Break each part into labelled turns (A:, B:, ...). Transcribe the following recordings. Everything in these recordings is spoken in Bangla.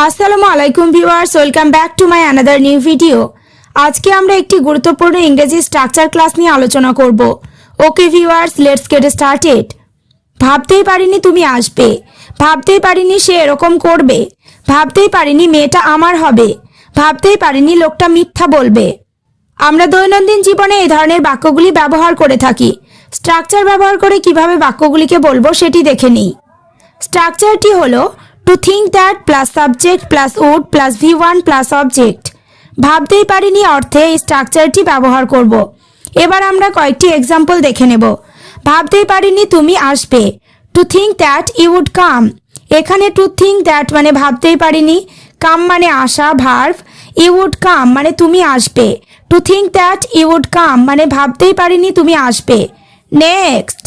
A: আসসালামু আলাইকুম viewers, welcome back to my another new video. আজকে আমরা একটি গুরুত্বপূর্ণ ইংরেজি স্ট্রাকচার ক্লাস নিয়ে আলোচনা করব। Okay viewers, let's get started. ভাবতেই পারিনি তুমি আসবে, ভাবতেই পারিনি সে এরকম করবে, ভাবতেই পারিনি মেয়েটা আমার হবে, ভাবতেই পারিনি লোকটা মিথ্যা বলবে। আমরা দৈনন্দিন জীবনে এই ধরনের বাক্যগুলি ব্যবহার করে থাকি। স্ট্রাকচার ব্যবহার করে কিভাবে বাক্যগুলিকে বলবো সেটি দেখে নিই। স্ট্রাকচারটি হলো to think that plus subject plus would plus V1 plus object. ভাবতেই পারিনি অর্থে এই স্ট্রাকচারটি ব্যবহার করব। এবার আমরা কয়েকটি এক্সাম্পল দেখে নেব। ভাবতেই পারিনি তুমি আসবে, to think that you would come. এখানে টু থিঙ্ক দ্যাট মানে ভাবতেই পারিনি, কাম মানে আসা ভার্ব, ইউ উড কাম মানে তুমি আসবে। To think that you would come মানে ভাবতেই পারিনি তুমি আসবে। নেক্সট,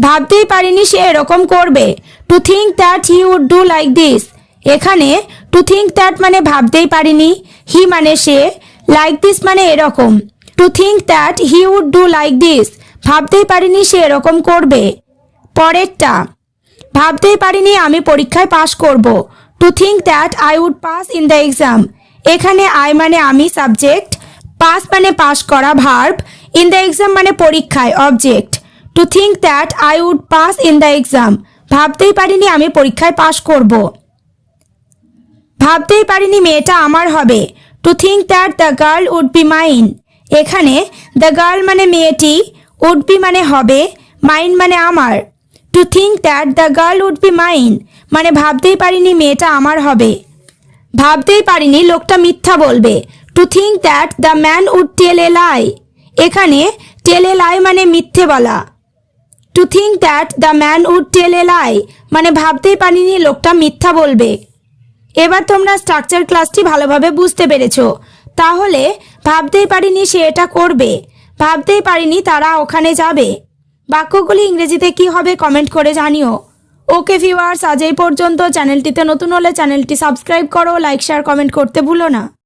A: ভাবতেই পারিনি সে এরকম করবে, to think that he would do like this. এখানে টু থিঙ্ক দ্যাট মানে ভাবতেই পারিনি, হি মানে সে, লাইক দিস মানে এরকম। To think that he would do like this, ভাবতেই পারিনি সে এরকম করবে। পরেরটা, ভাবতেই পারিনি আমি পরীক্ষায় পাশ করব, to think that I would pass in the exam. এখানে আই মানে আমি সাবজেক্ট, পাস মানে পাস করা ভার্ব, ইন দ্য এক্সাম মানে পরীক্ষায় object. To think that I would pass in the exam, ভাবতেই পারিনি আমি পরীক্ষায় পাশ করব। ভাবতেই পারিনি মেয়েটা আমার হবে, to think that the girl would be mine. এখানে দ্য গার্ল মানে মেয়েটি, উড বি মানে হবে, মাইন মানে আমার। To think that the girl would be mine মানে ভাবতেই পারিনি মেয়েটা আমার হবে। ভাবতেই পারিনি লোকটা মিথ্যা বলবে, to think that the man would tell a lie. এখানে টেল এ লাই মানে মিথ্যে বলা। To think that the man would tell a lie মানে ভাবতেই পারিনি লোকটা মিথ্যা বলবে। এবার তোমরা স্ট্রাকচার ক্লাসটি ভালোভাবে বুঝতে পেরেছো। তাহলে ভাবতেই পারিনি সে এটা করবে, ভাবতেই পারিনি তারা ওখানে যাবে। বাক্যগুলি ইংরেজিতে কি হবে কমেন্ট করে জানিও। ওকে ভিউয়ার্স, আজ এই পর্যন্ত। চ্যানেলটিতে নতুন হলে চ্যানেলটি সাবস্ক্রাইব করো, লাইক শেয়ার কমেন্ট করতে ভুলো না।